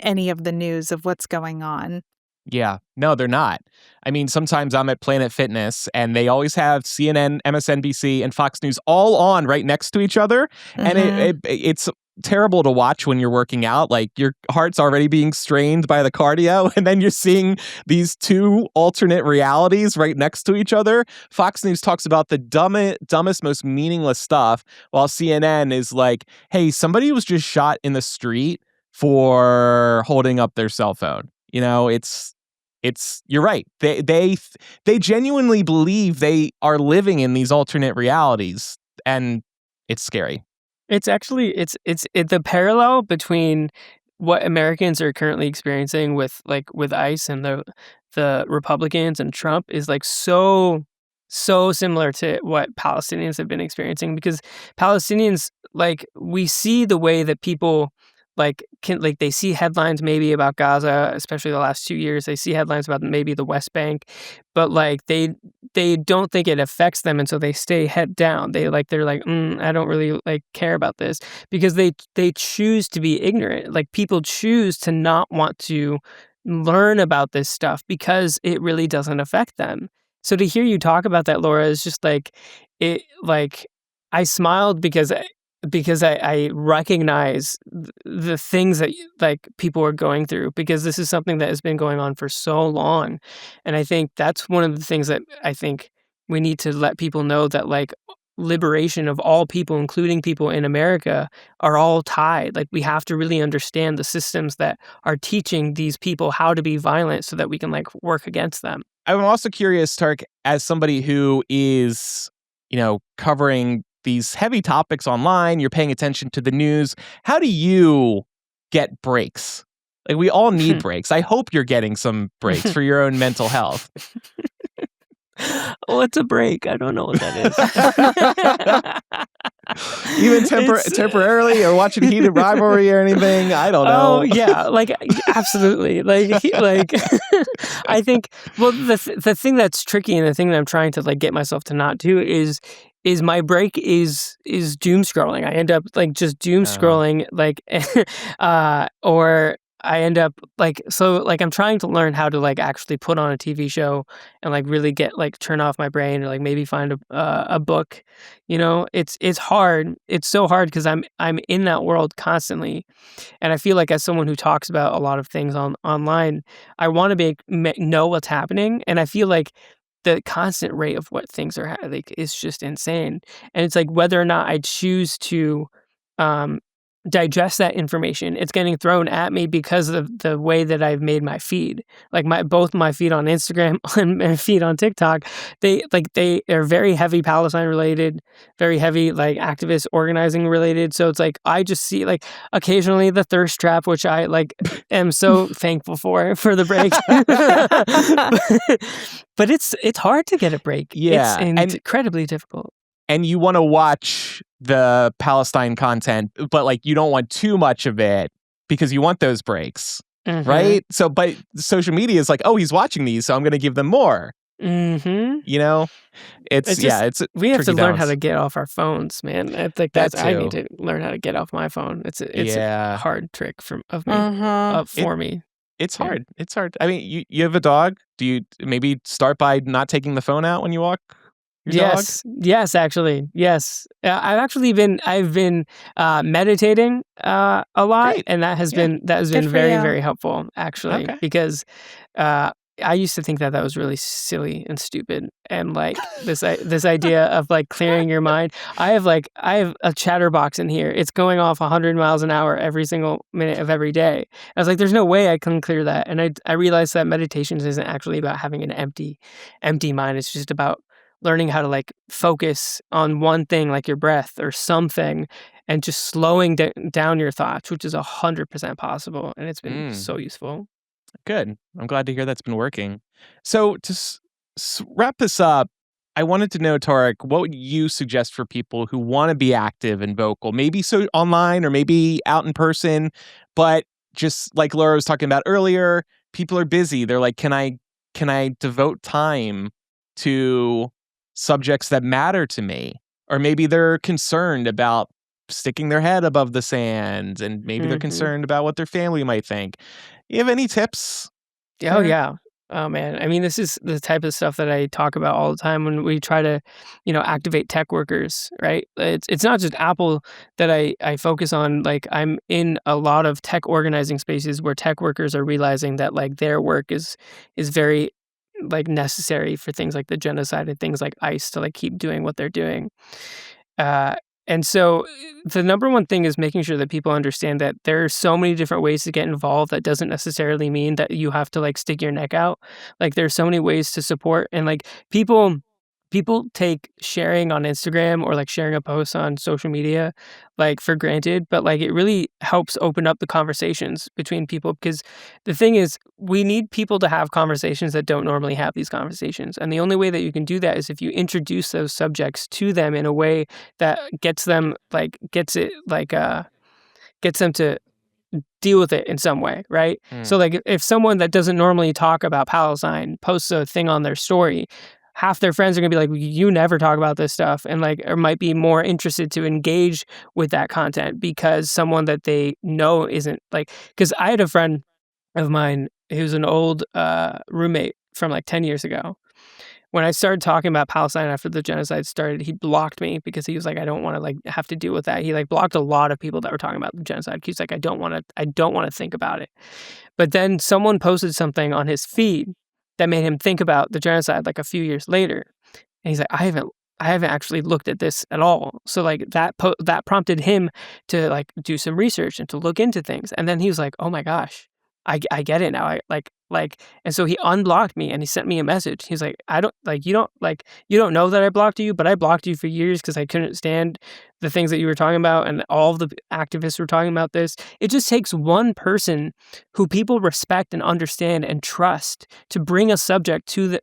any of the news of what's going on. Yeah, no, they're not. I mean, sometimes I'm at Planet Fitness and they always have CNN, MSNBC, and Fox News all on right next to each other. And it's terrible to watch when you're working out. Like your heart's already being strained by the cardio, and then you're seeing these two alternate realities right next to each other. Fox News talks about the dumbest, most meaningless stuff, while CNN is like, hey, somebody was just shot in the street for holding up their cell phone. It's you're right. They genuinely believe they are living in these alternate realities, and it's scary. It's actually it's the parallel between what Americans are currently experiencing with ICE and the Republicans and Trump is like so so similar to what Palestinians have been experiencing, because Palestinians, like, we see the way that people they see headlines maybe about Gaza, especially the last 2 years. They see headlines about maybe the West Bank, but like they don't think it affects them, and so they stay head down. They're like, I don't really like care about this, because they choose to be ignorant. Like, people choose to not want to learn about this stuff because it really doesn't affect them. So to hear you talk about that, Laura, is just like it. Like, I smiled because I recognize the things that like people are going through, because this is something that has been going on for so long. And I think that's one of the things that I think we need to let people know, that like liberation of all people, including people in America, are all tied. Like, we have to really understand the systems that are teaching these people how to be violent so that we can like work against them. I'm also curious, Tark, as somebody who is, covering these heavy topics online, you're paying attention to the news. How do you get breaks? Like, we all need breaks. I hope you're getting some breaks for your own mental health. What's a break? I don't know what that is. Even temporarily, or watching heated rivalry or anything? I don't know. Oh yeah, like absolutely. Like I think. Well, the thing that's tricky, and the thing that I'm trying to like get myself to not do is my break is doom scrolling. I end up like just doom scrolling, like, or I end up like, so like I'm trying to learn how to like actually put on a TV show and like really get like turn off my brain, or like maybe find a book. It's hard. It's so hard because I'm in that world constantly, and I feel like as someone who talks about a lot of things online, I want to know what's happening, and I feel like the constant rate of what things are like is just insane. And it's like, whether or not I choose to digest that information, it's getting thrown at me because of the way that I've made my feed. Like, both my feed on Instagram and my feed on TikTok, they are very heavy Palestine related, very heavy like activist organizing related. So it's like I just see like occasionally the thirst trap, which I like am so thankful for the break. But it's hard to get a break. Yeah, it's incredibly difficult. And you want to watch the Palestine content, but like you don't want too much of it because you want those breaks, right? So, but social media is like, oh, he's watching these, so I'm going to give them more. Mm-hmm. It's we have to learn balance. how to get off our phones, man. I think I need to learn how to get off my phone. It's a hard trick for me. It's hard. It's hard. I mean, you have a dog. Do you maybe start by not taking the phone out when you walk? Yes, actually, yes. I've been meditating a lot. Great. And that has been very, very helpful, actually, because I used to think that was really silly and stupid, and like this idea of like clearing your mind. I have a chatterbox in here. It's going off 100 miles an hour every single minute of every day. I was like, there's no way I can clear that. And I realized that meditation isn't actually about having an empty mind. It's just about learning how to like focus on one thing, like your breath or something, and just slowing down your thoughts, which is 100% possible. And it's been so useful. Good. I'm glad to hear that's been working. So to wrap this up, I wanted to know, Tarek, what would you suggest for people who want to be active and vocal, maybe so online or maybe out in person, but just like Laura was talking about earlier, people are busy. They're like, can I devote time to subjects that matter to me? Or maybe they're concerned about sticking their head above the sand, and maybe they're concerned about what their family might think. You have any tips? Oh, yeah. Oh, man. I mean, this is the type of stuff that I talk about all the time when we try to, activate tech workers, right? It's not just Apple that I focus on. Like, I'm in a lot of tech organizing spaces where tech workers are realizing that like their work is very like necessary for things like the genocide and things like ICE to like keep doing what they're doing. And so the number one thing is making sure that people understand that there are so many different ways to get involved. That doesn't necessarily mean that you have to like stick your neck out. Like, there's so many ways to support, and like people people take sharing on Instagram or like sharing a post on social media like for granted, but like it really helps open up the conversations between people, because the thing is we need people to have conversations that don't normally have these conversations. And the only way that you can do that is if you introduce those subjects to them in a way that gets them like gets them to deal with it in some way, right? So like if someone that doesn't normally talk about Palestine posts a thing on their story, half their friends are gonna be like, you never talk about this stuff, and like or might be more interested to engage with that content because someone that they know isn't like, because I had a friend of mine who's an old roommate from like 10 years ago. When I started talking about Palestine after the genocide started, he blocked me because he was like, I don't want to like have to deal with that. He like blocked a lot of people that were talking about the genocide. He's like, I don't want to think about it. But then someone posted something on his feed that made him think about the genocide like a few years later. And he's like, I haven't actually looked at this at all. So like that prompted him to like do some research and to look into things. And then he was like, oh my gosh, I get it now. And so he unblocked me and he sent me a message. He's like, you don't know that I blocked you, but I blocked you for years because I couldn't stand the things that you were talking about, and all of the activists were talking about this. It just takes one person who people respect and understand and trust to bring a subject to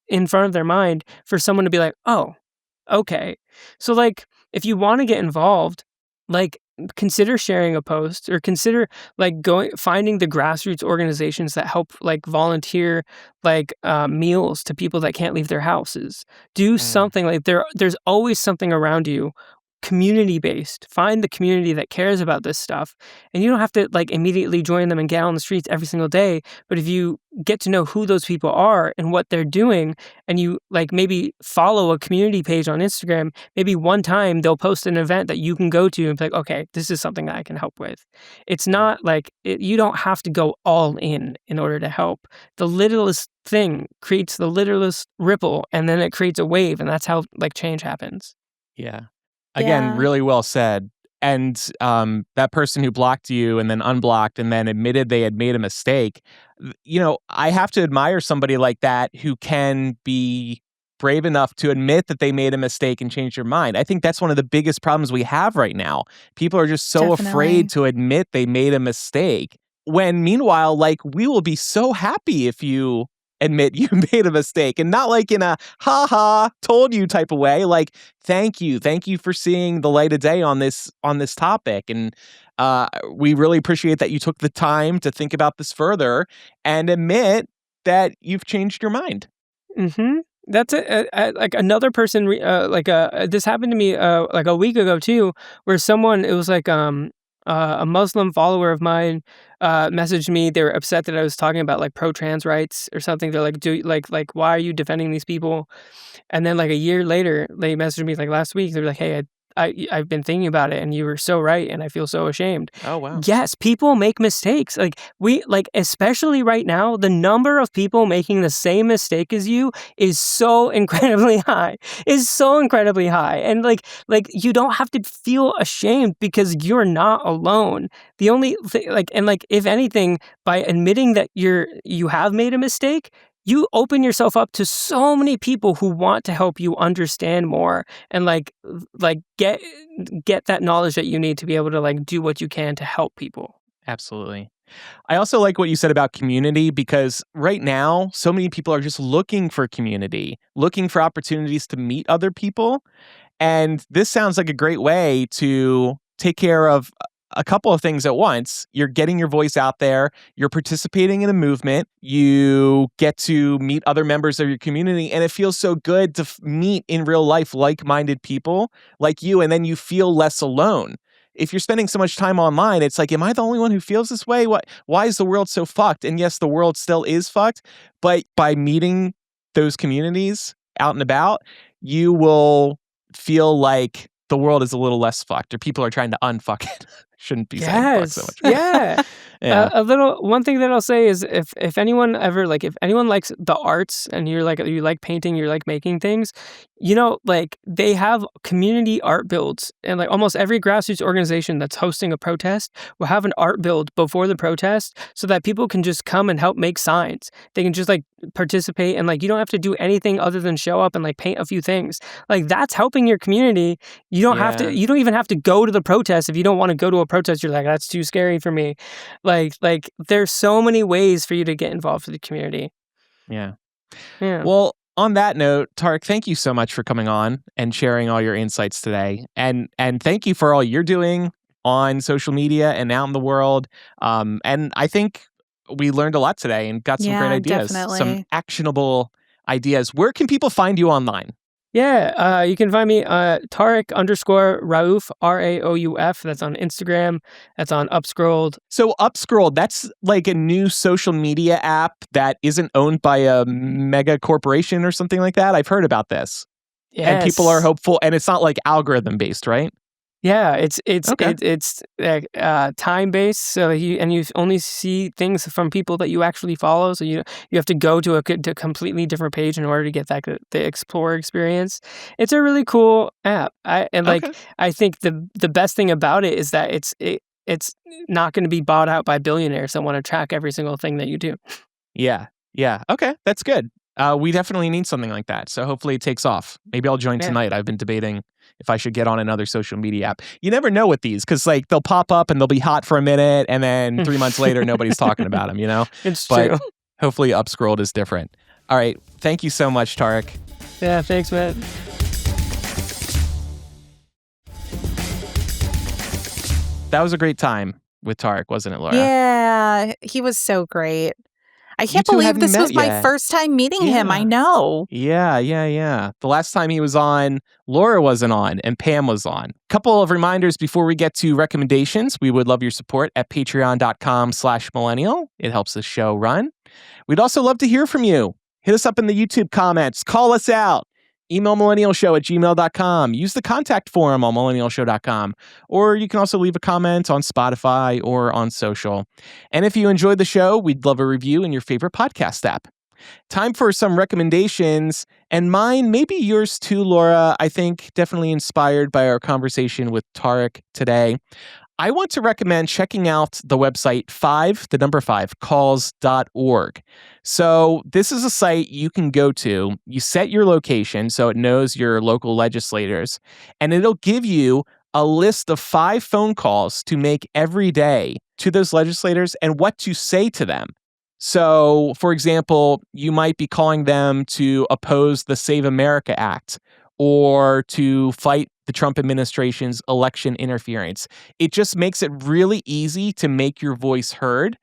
in front of their mind for someone to be like, oh, okay. So like if you want to get involved, like consider sharing a post, or consider like finding the grassroots organizations that help like volunteer like meals to people that can't leave their houses. Do something like there's always something around you, community based. Find the community that cares about this stuff, and you don't have to like immediately join them and get out on the streets every single day. But if you get to know who those people are and what they're doing, and you like maybe follow a community page on Instagram, maybe one time they'll post an event that you can go to and be like, okay, this is something that I can help with. It's not like you don't have to go all in order to help. The littlest thing creates the littlest ripple, and then it creates a wave, and that's how like change happens. Yeah. Again, really well said. And that person who blocked you and then unblocked and then admitted they had made a mistake, I have to admire somebody like that who can be brave enough to admit that they made a mistake and change their mind. I think that's one of the biggest problems we have right now. People are just so afraid to admit they made a mistake, when meanwhile, like, we will be so happy if you admit you made a mistake, and not like in a ha told you type of way. Like, thank you for seeing the light of day on this topic, and we really appreciate that you took the time to think about this further and admit that you've changed your mind. That's like another person. This happened to me like a week ago too, where someone, it was like a Muslim follower of mine messaged me. They were upset that I was talking about like pro-trans rights or something. They're like, why are you defending these people? And then like a year later, they messaged me like last week. They were like, hey, I've been thinking about it, and you were so right, and I feel so ashamed. Oh, wow. Yes, people make mistakes. Like especially right now, the number of people making the same mistake as you is so incredibly high. And like you don't have to feel ashamed because you're not alone. The only thing, if anything, by admitting that you have made a mistake, you open yourself up to so many people who want to help you understand more and get that knowledge that you need to be able to like do what you can to help people. Absolutely. I also like what you said about community, because right now, so many people are just looking for community, looking for opportunities to meet other people. And this sounds like a great way to take care of a couple of things at once. You're getting your voice out there, you're participating in a movement, you get to meet other members of your community, and it feels so good to meet in real life like-minded people like you, and then you feel less alone. If you're spending so much time online, it's like, am I the only one who feels this way? Why is the world so fucked? And yes, the world still is fucked, but by meeting those communities out and about, you will feel like the world is a little less fucked, or people are trying to unfuck it. Shouldn't be saying fuck so much. Yeah. One thing that I'll say is if anyone ever, if anyone likes the arts and you like painting, you like making things, like they have community art builds, and like almost every grassroots organization that's hosting a protest will have an art build before the protest so that people can just come and help make signs. They can just like participate, and like you don't have to do anything other than show up and like paint a few things. Like that's helping your community. You don't have to, you don't even have to go to the protest. If you don't want to go to a protest, you're like, that's too scary for me. Like there's so many ways for you to get involved with the community. Yeah. Yeah. Well, on that note, Tarek, thank you so much for coming on and sharing all your insights today. And thank you for all you're doing on social media and out in the world. And I think we learned a lot today and got some great ideas, some actionable ideas. Where can people find you online? Yeah, you can find me Tarek_Raouf, Raouf. That's on Instagram. That's on Upscrolled. So Upscrolled, that's like a new social media app that isn't owned by a mega corporation or something like that. I've heard about this. Yes. And people are hopeful, and it's not like algorithm based, right? Yeah, it's time based. So you only see things from people that you actually follow. So you have to go to a completely different page in order to get the Explorer experience. It's a really cool app. I think the best thing about it is that it's not going to be bought out by billionaires that want to track every single thing that you do. Yeah. Okay, that's good. We definitely need something like that. So hopefully it takes off. Maybe I'll join tonight. I've been debating if I should get on another social media app. You never know with these because like they'll pop up and they'll be hot for a minute and then 3 months later nobody's talking about them, It's but true. Hopefully Upscrolled is different. All right. Thank you so much, Tarek. Yeah, thanks, man. That was a great time with Tarek, wasn't it, Laura? Yeah, he was so great. I can't believe this was my first time meeting him. I know. Yeah. The last time he was on, Laura wasn't on and Pam was on. Couple of reminders before we get to recommendations. We would love your support at patreon.com/millennial. It helps the show run. We'd also love to hear from you. Hit us up in the YouTube comments. Call us out. Email millennialshow@gmail.com. Use the contact form on millennialshow.com. Or you can also leave a comment on Spotify or on social. And if you enjoyed the show, we'd love a review in your favorite podcast app. Time for some recommendations. And mine, maybe yours too, Laura. I think definitely inspired by our conversation with Tarek today. I want to recommend checking out the website 5calls.org. So this is a site you can go to. You set your location so it knows your local legislators, and it'll give you a list of 5 phone calls to make every day to those legislators and what to say to them. So, for example, you might be calling them to oppose the Save America Act or to fight the Trump administration's election interference. It just makes it really easy to make your voice heard.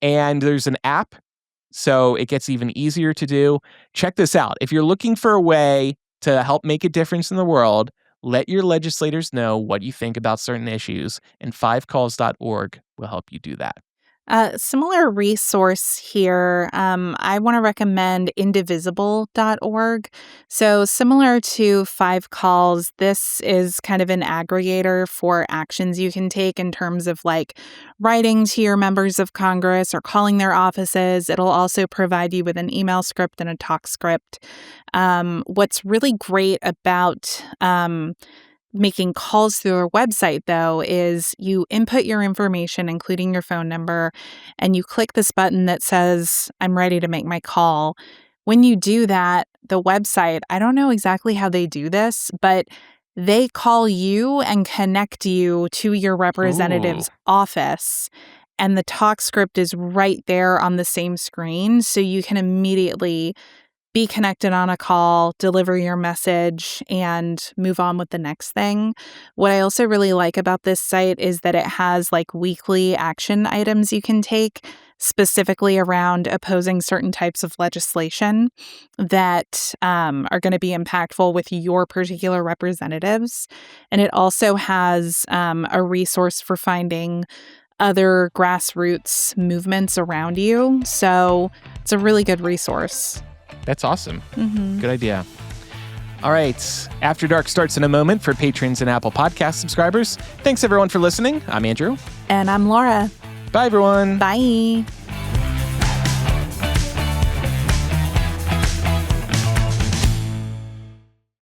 And there's an app, so it gets even easier to do. Check this out. If you're looking for a way to help make a difference in the world, let your legislators know what you think about certain issues, and 5calls.org will help you do that. Similar resource here, I want to recommend indivisible.org. So similar to 5 Calls, this is kind of an aggregator for actions you can take in terms of like writing to your members of Congress or calling their offices. It'll also provide you with an email script and a talk script. What's really great about making calls through our website, though, is you input your information, including your phone number, and you click this button that says, I'm ready to make my call. When you do that, the website, I don't know exactly how they do this, but they call you and connect you to your representative's office. And the talk script is right there on the same screen, so you can immediately be connected on a call, deliver your message, and move on with the next thing. What I also really like about this site is that it has like weekly action items you can take specifically around opposing certain types of legislation that are going to be impactful with your particular representatives. And it also has a resource for finding other grassroots movements around you. So it's a really good resource. That's awesome. Mm-hmm. Good idea. All right. After Dark starts in a moment for patrons and Apple Podcast subscribers. Thanks, everyone, for listening. I'm Andrew. And I'm Laura. Bye, everyone. Bye.